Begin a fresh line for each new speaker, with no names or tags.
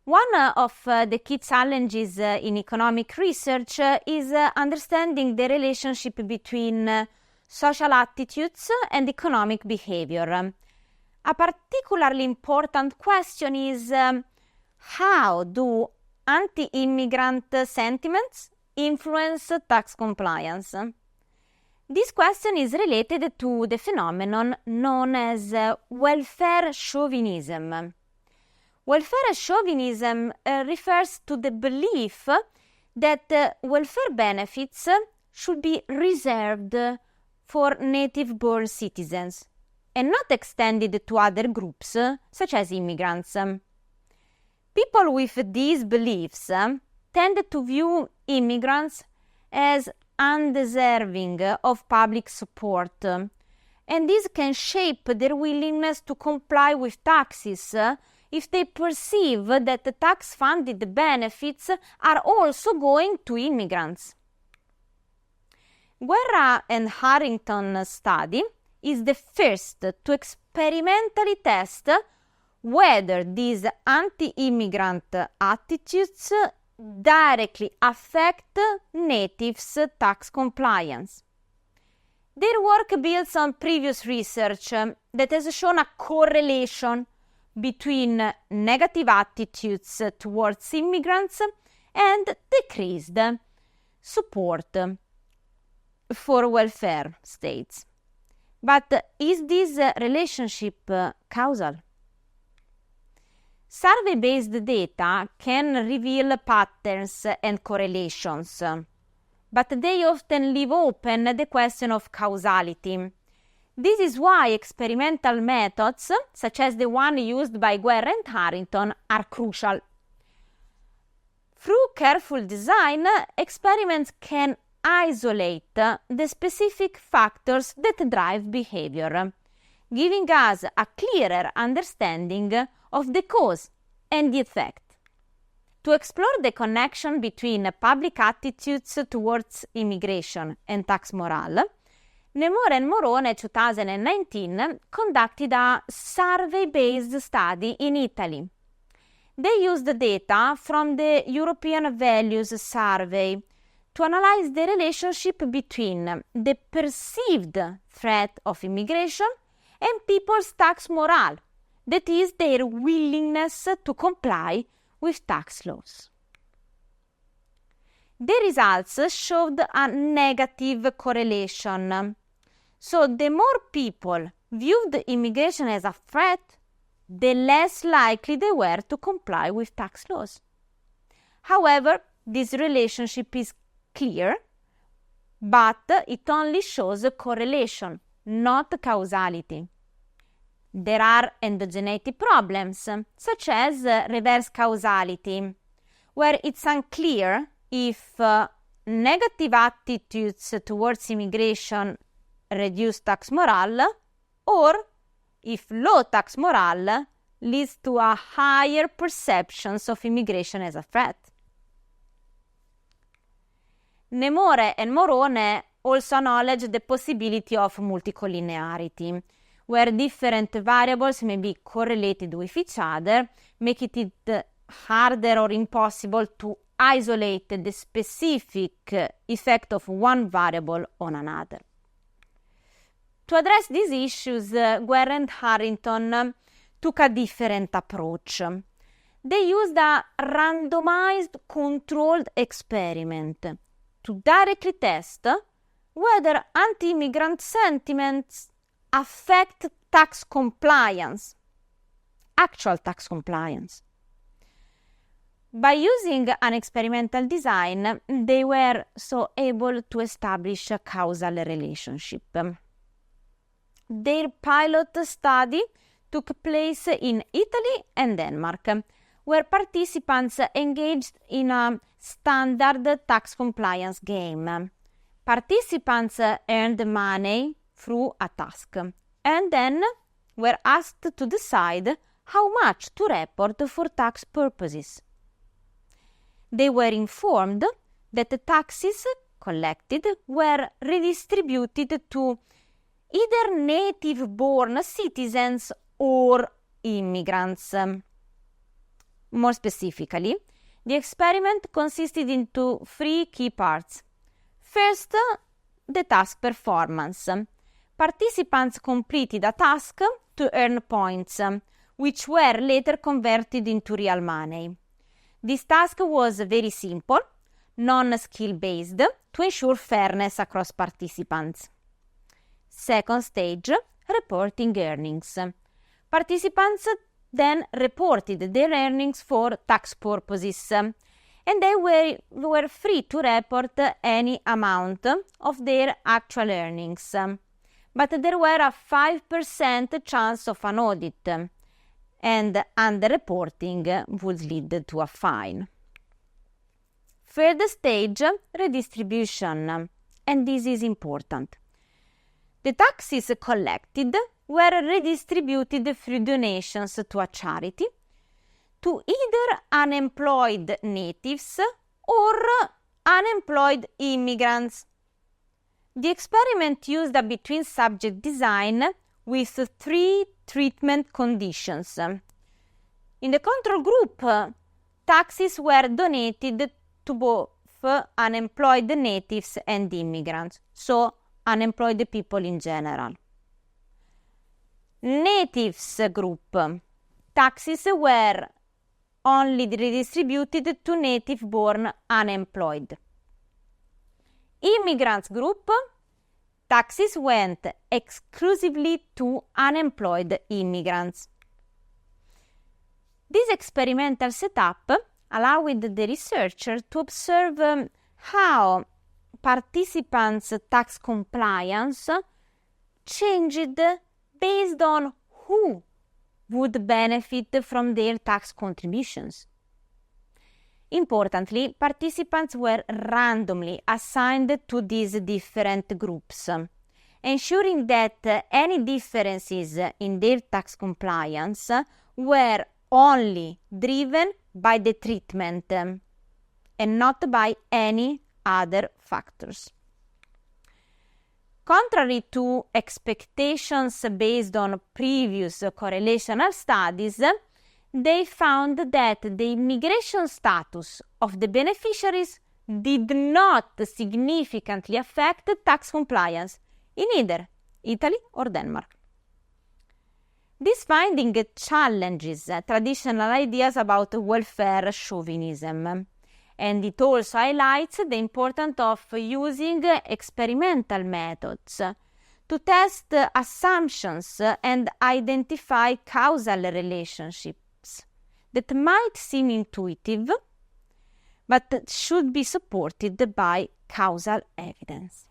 One of the key challenges in economic research is understanding the relationship between social attitudes and economic behavior. A particularly important question is how do anti-immigrant sentiments influence tax compliance? This question is related to the phenomenon known as welfare chauvinism. Welfare chauvinism refers to the belief that welfare benefits should be reserved for native-born citizens and not extended to other groups, such as immigrants. People with these beliefs tend to view immigrants as undeserving of public support, and this can shape their willingness to comply with taxes if they perceive that the tax-funded benefits are also going to immigrants. Guerra and Harrington's study is the first to experimentally test whether these anti-immigrant attitudes directly affect natives' tax compliance. Their work builds on previous research that has shown a correlation between negative attitudes towards immigrants and decreased support for welfare states. But is this relationship causal? Survey-based data can reveal patterns and correlations, but they often leave open the question of causality. This is why experimental methods, such as the one used by Guerra and Harrington, are crucial. Through careful design, experiments can isolate the specific factors that drive behavior, giving us a clearer understanding of the cause and the effect. To explore the connection between public attitudes towards immigration and tax morale, Nemore and Morone 2019 conducted a survey-based study in Italy. They used data from the European Values Survey to analyze the relationship between the perceived threat of immigration and people's tax morale, that is, their willingness to comply with tax laws. The results showed a negative correlation. So the more people viewed immigration as a threat, the less likely they were to comply with tax laws. However, this relationship is clear, but it only shows a correlation, not causality. There are endogeneity problems, such as reverse causality, where it's unclear if negative attitudes towards immigration reduce tax morale, or if low tax morale leads to a higher perceptions of immigration as a threat. Nemore and Morone also acknowledge the possibility of multicollinearity, where different variables may be correlated with each other, making it harder or impossible to isolate the specific effect of one variable on another. To address these issues, Guerra and Harrington took a different approach. They used a randomized controlled experiment to directly test whether anti-immigrant sentiments affect tax compliance, actual tax compliance. By using an experimental design, they were so able to establish a causal relationship. Their pilot study took place in Italy and Denmark, where participants engaged in a standard tax compliance game. Participants earned money through a task and then were asked to decide how much to report for tax purposes. They were informed that the taxes collected were redistributed to either native-born citizens or immigrants. More specifically, the experiment consisted into 3 key parts. First, the task performance. Participants completed a task to earn points, which were later converted into real money. This task was very simple, non-skill based, to ensure fairness across participants. Second stage, reporting earnings. Participants then reported their earnings for tax purposes, and they were free to report any amount of their actual earnings. But there were a 5% chance of an audit, and underreporting would lead to a fine. Third stage, redistribution, and this is important. The taxes collected were redistributed through donations to a charity to either unemployed natives or unemployed immigrants. The experiment used a between-subject design with 3 treatment conditions. In the control group, taxes were donated to both unemployed natives and immigrants, so unemployed people in general. Natives group, taxes were only redistributed to native-born unemployed. Immigrants group, taxes went exclusively to unemployed immigrants. This experimental setup allowed the researcher to observe how participants' tax compliance changed based on who would benefit from their tax contributions. Importantly, participants were randomly assigned to these different groups, ensuring that any differences in their tax compliance were only driven by the treatment and not by any other factors. Contrary to expectations based on previous correlational studies, they found that the immigration status of the beneficiaries did not significantly affect tax compliance in either Italy or Denmark. This finding challenges traditional ideas about welfare chauvinism, and it also highlights the importance of using experimental methods to test assumptions and identify causal relationships that might seem intuitive, but should be supported by causal evidence.